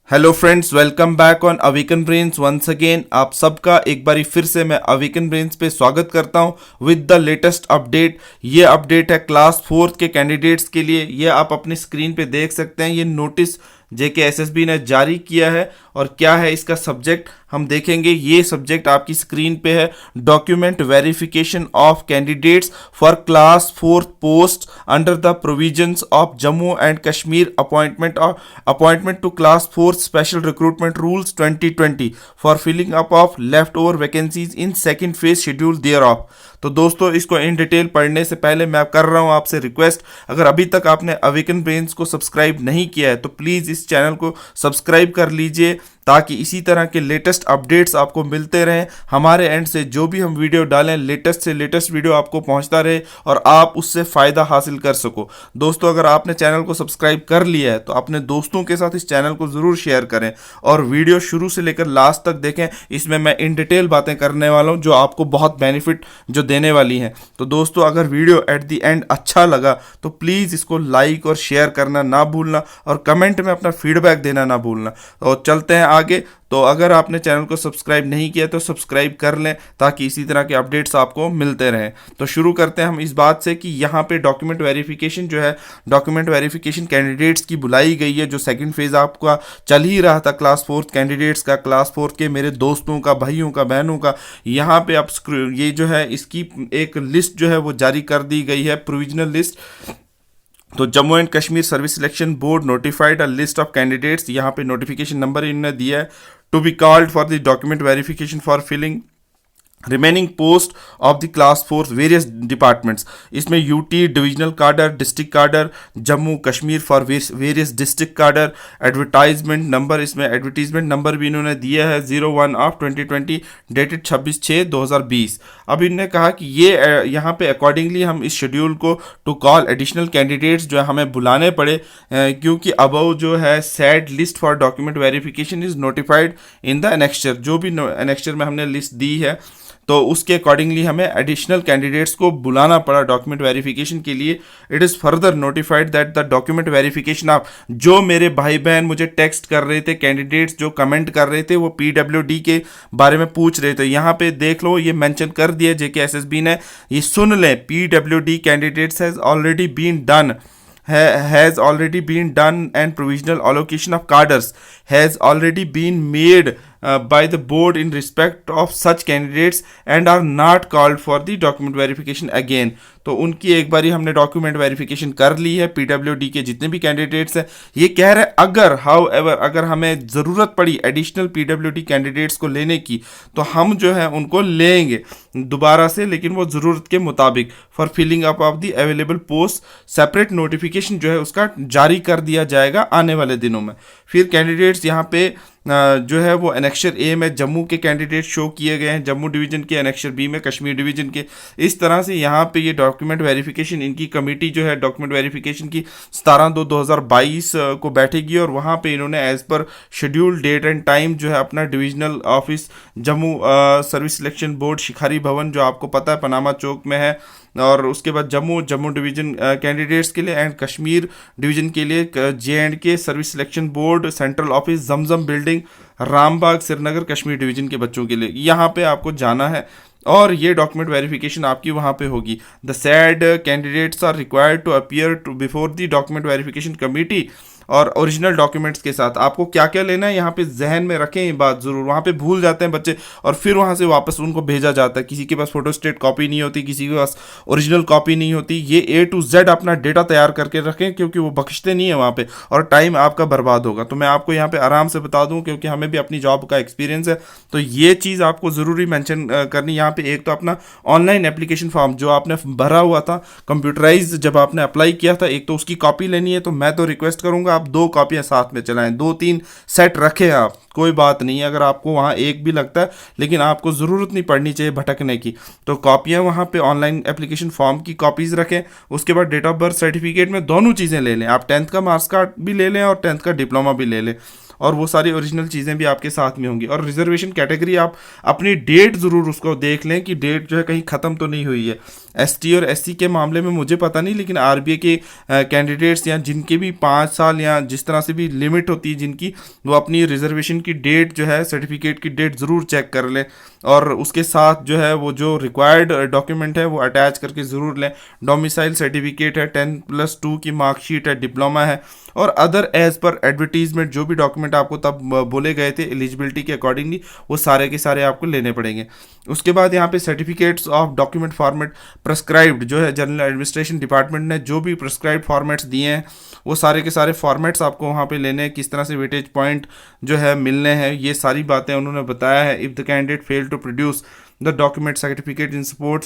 Hello friends, welcome back on awaken brains once again. आप सबका एक बारी फिर से मैं अवेकन ब्रेन्स पे स्वागत करता हूं विद द लेटेस्ट अपडेट। ये अपडेट है क्लास 4 के कैंडिडेट्स के लिए। ये आप अपनी स्क्रीन पे देख सकते हैं। ये नोटिस जेके एसएसबी ने जारी किया है और क्या है इसका सब्जेक्ट हम देखेंगे। ये सब्जेक्ट आपकी स्क्रीन पे है, document verification of candidates for class 4 post under the provisions of Jammu and Kashmir appointment to class 4 special recruitment rules 2020 for filling up of left over vacancies in second phase schedule there of. तो दोस्तों, इसको in detail पढ़ने से पहले मैं कर रहा हूं आपसे रिक्वेस्ट, अगर अभी तक आपने अवेकन ब्रेन्स को सब्सक्राइब नहीं किया है तो प्लीज़ इस चैनल को सब्सक्राइब कर लीजिए ताकि इसी तरह के लेटेस्ट अपडेट्स आपको मिलते रहें। हमारे एंड से जो भी हम वीडियो डालें, लेटेस्ट से लेटेस्ट वीडियो आपको पहुंचता रहे और आप उससे फ़ायदा हासिल कर सको। दोस्तों, अगर आपने चैनल को सब्सक्राइब कर लिया है तो अपने दोस्तों के साथ इस चैनल को ज़रूर शेयर करें और वीडियो शुरू से लेकर लास्ट तक देखें। इसमें मैं इन डिटेल बातें करने वाला हूँ जो आपको बहुत बेनिफिट जो देने वाली हैं। तो दोस्तों, अगर वीडियो एट दी एंड अच्छा लगा तो प्लीज़ इसको लाइक और शेयर करना ना भूलना और कमेंट में अपना फीडबैक देना ना भूलना। तो चलते हैं आगे। तो अगर आपने चैनल को सब्सक्राइब नहीं किया तो सब्सक्राइब कर लें ताकि इसी तरह के अपडेट्स आपको मिलते रहें। तो शुरू करते हैं हम इस बात से कि यहाँ पे डॉक्यूमेंट वेरिफिकेशन जो है, डॉक्यूमेंट वेरिफिकेशन कैंडिडेट्स की बुलाई गई है। जो सेकंड फेज़ आपका चल ही रहा था क्लास 4 कैंडिडेट्स का, क्लास 4 के मेरे दोस्तों का, भाइयों का, बहनों का, यहाँ पे अब ये जो है इसकी एक लिस्ट जो है वो जारी कर दी गई है, प्रोविजनल लिस्ट। तो Jammu and Kashmir service selection board notified a list of candidates. यहाँ पे नोटिफिकेशन नंबर इन्होंने दिया है, to be called for the document verification for filling remaining post of the class 4 various departments. इसमें UT divisional cadre, district cadre, Jammu Kashmir for various district cadre. Advertisement number, इसमें advertisement number भी इन्होंने दिया है 01 of 2020 dated 26/6/2020। अब इन्होंने कहा कि ये यहाँ पे अकॉर्डिंगली हम इस शेड्यूल को टू कॉल एडिशनल कैंडिडेट्स जो है हमें बुलाने पड़े, क्योंकि अबव जो है said list for document verification is notified in the annexure. जो भी एनेक्स्चर में हमने लिस्ट दी है तो उसके अकॉर्डिंगली हमें एडिशनल कैंडिडेट्स को बुलाना पड़ा डॉक्यूमेंट वेरिफिकेशन के लिए। It is further notified that the document verification of, जो मेरे भाई बहन मुझे टेक्स्ट कर रहे थे, कैंडिडेट्स जो कमेंट कर रहे थे वो पीडब्ल्यूडी के बारे में पूछ रहे थे, यहाँ पे देख लो ये मेंशन कर दिया जेके एसएसबी ने। ये सुन लें, PWD candidates has already been done has already been done and provisional allocation of cadres has already been made by the board in respect of such candidates and are not called for the document verification again। तो उनकी एक बारी हमने document verification कर ली है, PWD के जितने भी कैंडिडेट्स हैं। ये कह रहे हैं अगर हाउएवर अगर हमें ज़रूरत पड़ी एडिशनल पीडब्ल्यूडी कैंडिडेट्स को लेने की तो हम जो है उनको लेंगे दोबारा से, लेकिन वो ज़रूरत के मुताबिक for filling up of the available post. Separate notification जो है उसका जारी कर दिया जाएगा आने वाले दिनों में। फिर कैंडिडेट्स यहाँ पे जो है वो एनेक्शर ए में जम्मू के कैंडिडेट शो किए गए हैं, जम्मू डिवीज़न के, एनेक्शर बी में कश्मीर डिवीज़न के। इस तरह से यहाँ पे ये डॉक्यूमेंट वेरिफिकेशन, इनकी कमेटी जो है डॉक्यूमेंट वेरिफिकेशन की 17/2/2022 को बैठेगी और वहाँ पे इन्होंने as per schedule date and time जो है अपना divisional office Jammu service selection board Shikhari Bhawan, जो आपको पता है पनामा चौक में है, और उसके बाद जम्मू डिवीज़न कैंडिडेट्स के लिए एंड कश्मीर डिवीज़न के लिए JNK service selection board central office Zamzam building Rambagh Srinagar Kashmir division के बच्चों के लिए यहाँ पे आपको जाना है और ये डॉक्यूमेंट वेरिफिकेशन आपकी वहाँ पे होगी। The said candidates are required to appear to before the document verification committee और ओरिजिनल डॉक्यूमेंट्स के साथ। आपको क्या क्या लेना है यहाँ पे जहन में रखें, ये बात ज़रूर। वहाँ पे भूल जाते हैं बच्चे और फिर वहाँ से वापस उनको भेजा जाता है। किसी के पास फोटोस्टेट कॉपी नहीं होती, किसी के पास ओरिजिनल कॉपी नहीं होती। ये A to Z अपना डेटा तैयार करके रखें क्योंकि वो बख्शते नहीं है वहाँ पे और टाइम आपका बर्बाद होगा। तो मैं आपको यहाँ पे आराम से बता दूँ क्योंकि हमें भी अपनी जॉब का एक्सपीरियंस है, तो ये चीज़ आपको ज़रूरी मैंशन करनी। यहाँ पे एक तो अपना ऑनलाइन एप्लीकेशन फॉर्म जो आपने भरा हुआ था कंप्यूटराइज जब आपने अप्लाई किया था, एक तो उसकी कॉपी लेनी है। तो मैं तो रिक्वेस्ट करूँगा आप 2 कॉपियाँ साथ में चलाएं, 2-3 सेट रखें आप, कोई बात नहीं है अगर आपको वहाँ एक भी लगता है, लेकिन आपको ज़रूरत नहीं पड़नी चाहिए भटकने की। तो कॉपियाँ वहाँ पे ऑनलाइन एप्लीकेशन फॉर्म की कॉपीज़ रखें। उसके बाद डेट ऑफ बर्थ सर्टिफिकेट में दोनों चीज़ें ले लें, आप 10th का मार्क्स कार्ड भी ले लें और 10th का डिप्लोमा भी ले लें। और वो सारी ओरिजिनल चीज़ें भी आपके साथ में होंगी। और रिजर्वेशन कैटेगरी आप अपनी डेट ज़रूर उसको देख लें कि डेट जो है कहीं ख़त्म तो नहीं हुई है। एसटी और एससी के मामले में मुझे पता नहीं, लेकिन आरबीए के कैंडिडेट्स या जिनके भी 5 साल या जिस तरह से भी लिमिट होती है जिनकी, वो अपनी रिजर्वेशन की डेट जो है, सर्टिफिकेट की डेट ज़रूर चेक कर लें और उसके साथ जो है वो जो रिक्वायर्ड डॉक्यूमेंट है वो अटैच करके ज़रूर लें। डोमिसाइल सर्टिफिकेट है, 10+2 की मार्कशीट है, डिप्लोमा है और अदर एज पर एडवर्टीजमेंट जो भी डॉक्यूमेंट आपको तब बोले गए थे एलिजिबिलिटी के अकॉर्डिंगली, वो सारे के सारे आपको लेने पड़ेंगे। उसके बाद यहाँ पे certificates of document format prescribed जो है, जनरल एडमिनिस्ट्रेशन डिपार्टमेंट ने जो भी प्रेस्क्राइब्ड फॉर्मेट्स दिए हैं वो सारे के सारे फॉर्मेट्स आपको वहाँ पे लेने हैं, किस तरह से वेटेज पॉइंट जो है मिलने हैं, ये सारी बातें उन्होंने बताया है। If the candidate fail to produce the document certificate in support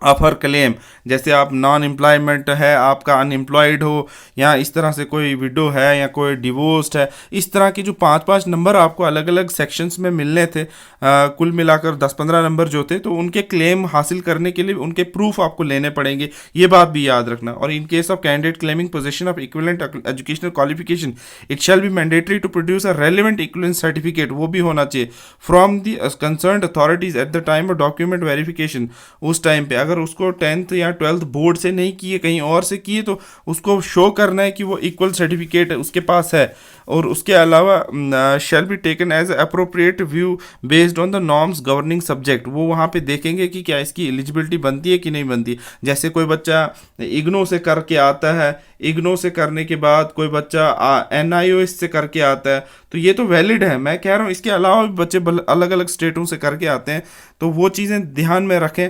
of her claim, जैसे आप नॉन एम्प्लॉयमेंट है, आपका अनएम्प्लॉयड हो, या इस तरह से कोई विडो है या कोई डिवोर्स्ड है, इस तरह के जो 5-5 नंबर आपको अलग अलग सेक्शंस में मिलने थे, कुल मिलाकर 10-15 नंबर जो थे, तो उनके क्लेम हासिल करने के लिए उनके प्रूफ आपको लेने पड़ेंगे, ये बात भी याद रखना। और in case of candidate claiming position of equivalent educational qualification, it shall be mandatory to produce a relevant equivalent certificate, वो भी होना चाहिए from the concerned authorities at the time of document verification. उस टाइम पे अगर उसको 10th या 12th board से नहीं किए, कहीं और से किए, तो उसको शो करना है कि वो इक्वल सर्टिफिकेट उसके पास है। और उसके अलावा shall be taken age appropriate view based on the norms governing subject, वो वहाँ पे देखेंगे कि क्या इसकी एलिजिबिलिटी बनती है कि नहीं बनती। जैसे कोई बच्चा इग्नो से करके आता है, इग्नो से करने के बाद कोई बच्चा NIOS से करके आता है, तो ये तो वैलिड है, मैं कह रहा हूँ इसके अलावा भी बच्चे अलग अलग स्टेटों से करके आते हैं, तो वो चीज़ें ध्यान में रखें।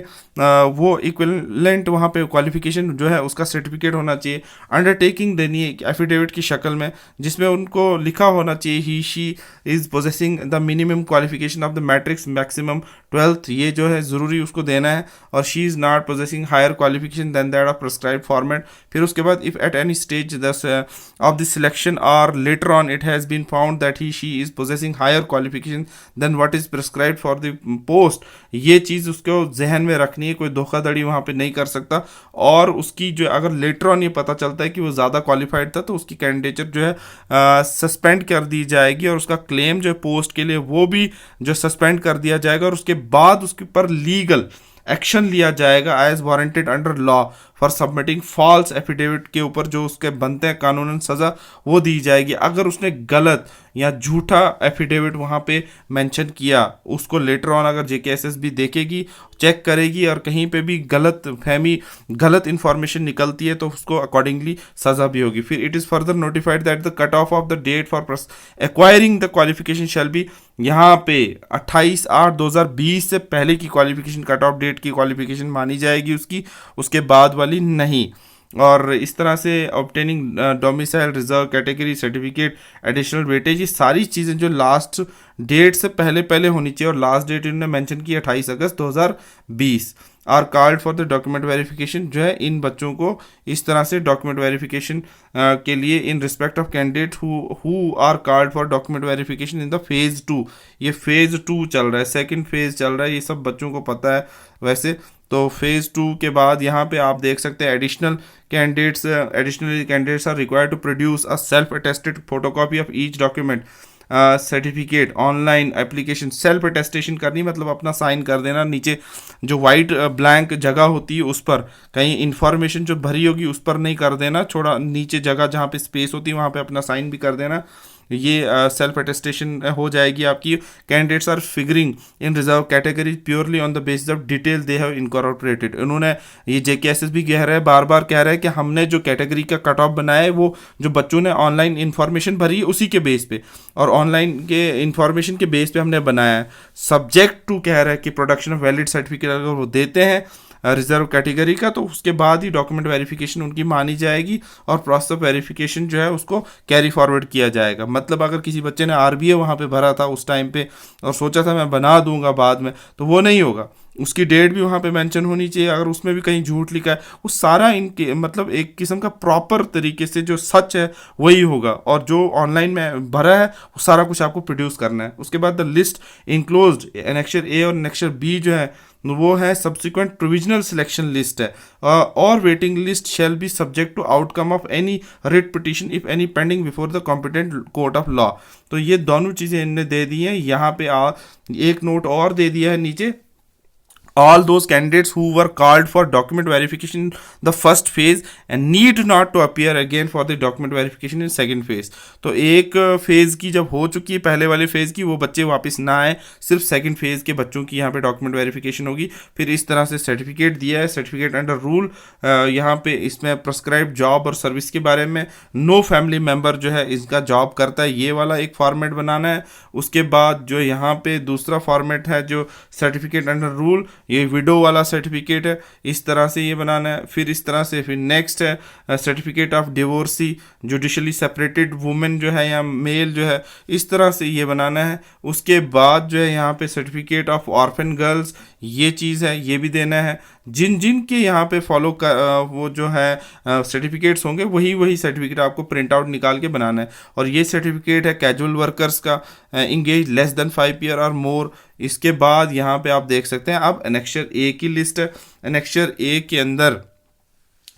वो इक्विवेलेंट वहाँ पे क्वालिफिकेशन जो है उसका सर्टिफिकेट होना चाहिए। अंडरटेकिंग देनी है एफिडेविट की शक्ल में, जिसमें उनको लिखा होना चाहिए he she is possessing the minimum qualification of the matrics maximum 12th, ये जो है ज़रूरी उसको देना है। और she is not possessing higher qualification than that of prescribe format. फिर उसके बाद if at any stage of the selection और later on it has been found that he she is possessing higher qualification then what is prescribed for the post, ये चीज़ उसको जहन में रखनी है, कोई धोखाधड़ी वहाँ पे नहीं कर सकता। और उसकी जो अगर लेटर ऑन ये पता चलता है कि वो ज़्यादा क्वालिफाइड था, तो उसकी कैंडिडेचर जो है सस्पेंड कर दी जाएगी और उसका क्लेम जो है पोस्ट के लिए वो भी जो सस्पेंड कर दिया जाएगा, और उसके बाद उसके ऊपर लीगल एक्शन लिया जाएगा as warranted under law for submitting false affidavit के ऊपर जो उसके बनते हैं कानूनन सज़ा वो दी जाएगी। अगर उसने गलत या झूठा एफिडेविट वहाँ पे मेंशन किया, उसको लेटर ऑन अगर JKSS भी देखेगी, चेक करेगी और कहीं पे भी गलत फहमी, गलत इन्फॉर्मेशन निकलती है, तो उसको अकॉर्डिंगली सज़ा भी होगी। फिर it is further notified that the cut off the date for acquiring the qualification shall be, यहाँ पे 28/8/2020 से पहले की क्वालिफिकेशन कट ऑफ डेट की क्वालिफिकेशन मानी जाएगी उसकी, उसके बाद वाली नहीं। और इस तरह से obtaining domicile reserve category certificate additional weightage, ये सारी चीज़ें जो लास्ट डेट से पहले पहले होनी चाहिए, और लास्ट डेट इन्होंने मेंशन की 28 अगस्त 2020। Are card for the document verification, जो है इन बच्चों को इस तरह से डॉक्यूमेंट वेरिफिकेशन के लिए in respect of candidate who are card for document verification in the phase 2, ये फेज़ 2 चल रहा है, सेकंड फेज़ चल रहा है, ये सब बच्चों को पता है वैसे। तो फेज़ 2 के बाद यहाँ पे आप देख सकते हैं additional candidates are required to produce a self attested photocopy of each document certificate online application. Self attestation करनी मतलब अपना साइन कर देना, नीचे जो वाइट ब्लैंक जगह होती है उस पर कहीं इन्फॉर्मेशन जो भरी होगी उस पर नहीं कर देना, थोड़ा नीचे जगह जहाँ पे स्पेस होती है वहाँ पे अपना साइन भी कर देना, ये सेल्फ अटेस्टेशन हो जाएगी आपकी। Candidates are figuring in reserve category purely on the basis of detail they have incorporated. उन्होंने ये JKSS भी कह रहे हैं, बार बार कह रहे हैं कि हमने जो कैटेगरी का कट ऑफ बनाया है वो जो बच्चों ने ऑनलाइन इन्फॉर्मेशन भरी है उसी के बेस पे, और ऑनलाइन के इन्फॉर्मेशन के बेस पे हमने बनाया है। सब्जेक्ट टू कह रहे हैं कि प्रोडक्शन ऑफ वैलिड सर्टिफिकेट अगर वो देते हैं रिजर्व कैटेगरी का, तो उसके बाद ही डॉक्यूमेंट वेरिफिकेशन उनकी मानी जाएगी और प्रोसेस ऑफ वेरिफिकेशन जो है उसको कैरी फॉरवर्ड किया जाएगा। मतलब अगर किसी बच्चे ने RBA वहाँ पे भरा था उस टाइम पे और सोचा था मैं बना दूंगा बाद में, तो वो नहीं होगा। उसकी डेट भी वहाँ पे मेंशन होनी चाहिए। अगर उसमें भी कहीं झूठ लिखा है, वो सारा इनके मतलब एक किस्म का प्रॉपर तरीके से जो सच है वही होगा, और जो ऑनलाइन में भरा है वो सारा कुछ आपको प्रोड्यूस करना है। उसके बाद द लिस्ट इंक्लोज्ड एनेक्चर ए और एनेक्चर बी जो है वो है सब्सिक्वेंट प्रोविजनल सिलेक्शन लिस्ट है, और waiting list shall be subject to outcome of any writ petition if any pending before the competent court of law. तो ये दोनों चीज़ें इनने दे दी हैं। यहाँ पे एक नोट और दे दिया है नीचे, all those candidates who were called for document verification in the first phase and need not to appear again for the document verification in second phase। तो एक फेज़ की जब हो चुकी है पहले वाले फेज़ की, वो बच्चे वापस ना आए, सिर्फ सेकंड फेज़ के बच्चों की यहाँ पे डॉक्यूमेंट वेरिफिकेशन होगी। फिर इस तरह से सर्टिफिकेट दिया है, सर्टिफिकेट अंडर रूल, यहाँ पे इसमें प्रेस्क्राइब जॉब और सर्विस के बारे में, नो फैमिली मेम्बर जो है इसका जॉब करता है, ये वाला एक फॉर्मेट बनाना है। उसके बाद जो यहाँ पे दूसरा फॉर्मेट है जो सर्टिफिकेट अंडर रूल, ये विडो वाला सर्टिफिकेट है, इस तरह से ये बनाना है। फिर इस तरह से फिर नेक्स्ट है certificate of divorcee, judicially separated women जो है या मेल जो है, इस तरह से ये बनाना है। उसके बाद जो है यहाँ पे सर्टिफिकेट ऑफ ऑर्फन गर्ल्स, ये चीज़ है, ये भी देना है। जिन जिन के यहाँ पे फॉलो कर वो जो है सर्टिफिकेट्स होंगे वही सर्टिफिकेट आपको प्रिंट आउट निकाल के बनाना है। और ये सर्टिफिकेट है कैजुअल वर्कर्स का, इंगेज लेस देन 5 ईयर और मोर। इसके बाद यहाँ पे आप देख सकते हैं अब एनेक्चर ए की लिस्ट है। एनेक्चर ए के अंदर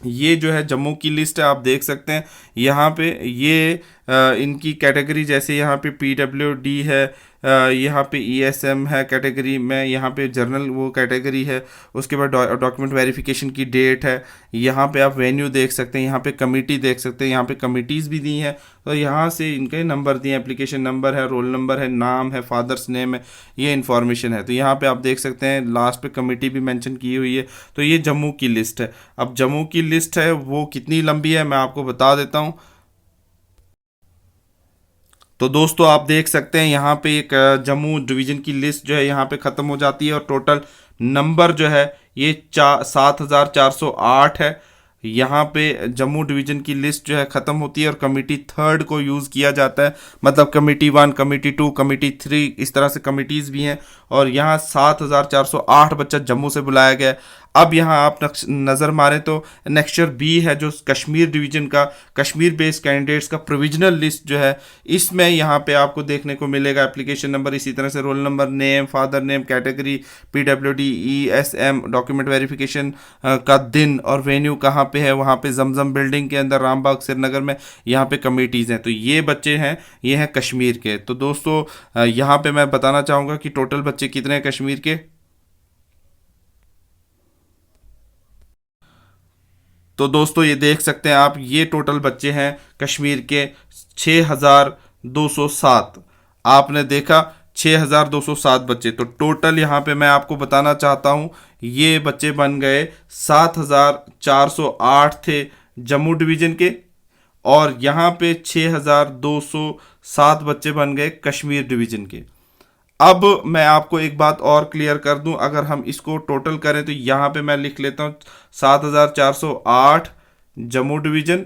ये जो है जम्मू की लिस्ट है, आप देख सकते हैं यहाँ पे ये इनकी कैटेगरी, जैसे यहाँ पे PWD है, यहाँ पे ESM है कैटेगरी में, यहाँ पे जर्नल वो कैटेगरी है। उसके बाद डॉक्यूमेंट वेरिफिकेशन की डेट है, यहाँ पे आप वेन्यू देख सकते हैं, यहाँ पे कमेटी देख सकते हैं, यहाँ पे कमिटीज़ भी दी हैं। तो यहाँ से इनके नंबर दिए, एप्लीकेशन नंबर है, रोल नंबर है, नाम है, फादर्स नेम है, ये इन्फॉर्मेशन है। तो यहाँ पे आप देख सकते हैं लास्ट पे कमेटी भी मेंशन की हुई है। तो ये जम्मू की लिस्ट है। अब जम्मू की लिस्ट है वो कितनी लंबी है मैं आपको बता देता हूँ। तो दोस्तों आप देख सकते हैं यहाँ पे एक जम्मू डिवीज़न की लिस्ट जो है यहाँ पे ख़त्म हो जाती है, और टोटल नंबर जो है ये 7408 है। यहाँ पे जम्मू डिवीज़न की लिस्ट जो है ख़त्म होती है और कमेटी 3 को यूज़ किया जाता है, मतलब कमेटी 1, कमेटी 2, कमेटी 3, इस तरह से कमेटीज़ भी हैं। और यहाँ 7408 बच्चा जम्मू से बुलाया गया है। अब यहाँ आप नज़र मारें तो नेक्स्चर बी है जो कश्मीर डिवीज़न का, कश्मीर बेस्ड कैंडिडेट्स का प्रोविजनल लिस्ट जो है, इसमें यहाँ पे आपको देखने को मिलेगा एप्लीकेशन नंबर, इसी तरह से roll number, name, father name, category, PWD, ESM, document verification का दिन और वेन्यू कहाँ पे है, वहाँ पे जमजम बिल्डिंग के अंदर रामबाग श्रीनगर में, यहाँ पे कमेटीज़ हैं। तो ये बच्चे हैं, ये हैं कश्मीर के। तो दोस्तों यहाँ पे मैं बताना चाहूँगा कि टोटल बच्चे कितने हैं कश्मीर के। तो दोस्तों ये देख सकते हैं आप, ये टोटल बच्चे हैं कश्मीर के 6207। आपने देखा 6207 बच्चे। तो टोटल यहाँ पे मैं आपको बताना चाहता हूँ ये बच्चे बन गए 7408 थे जम्मू डिवीज़न के, और यहाँ पे 6207 बच्चे बन गए कश्मीर डिवीज़न के। अब मैं आपको एक बात और क्लियर कर दूं, अगर हम इसको टोटल करें तो यहाँ पे मैं लिख लेता हूँ 7408 जम्मू डिवीज़न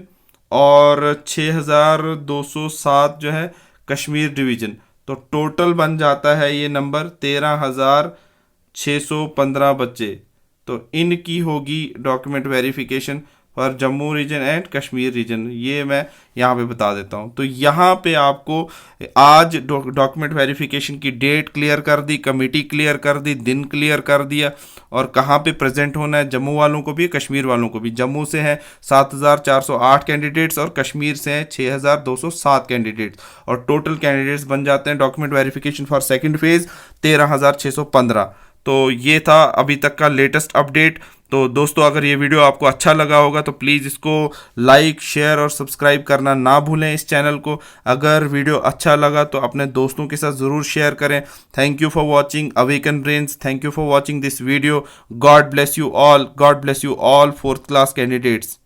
और 6207 जो है कश्मीर डिवीज़न। तो टोटल बन जाता है ये नंबर 13615 बच्चे। तो इनकी होगी document verification for Jammu region and Kashmir region, ये मैं यहाँ पे बता देता हूँ। तो यहाँ पे आपको आज डॉक्यूमेंट वेरिफिकेशन की डेट क्लियर कर दी, कमेटी क्लियर कर दी, दिन क्लियर कर दिया, और कहाँ पे प्रेजेंट होना है जम्मू वालों को भी कश्मीर वालों को भी। जम्मू से हैं 7408 कैंडिडेट्स और कश्मीर से हैं 6207 कैंडिडेट्स, और टोटल कैंडिडेट्स बन जाते हैं document verification for second phase 13615। तो ये था अभी तक का लेटेस्ट अपडेट। तो दोस्तों अगर ये वीडियो आपको अच्छा लगा होगा तो प्लीज़ इसको लाइक, शेयर और सब्सक्राइब करना ना भूलें इस चैनल को। अगर वीडियो अच्छा लगा तो अपने दोस्तों के साथ ज़रूर शेयर करें। Thank you for watching awaken brains, thank you for watching this video. God bless you all, God bless you all 4th class candidates.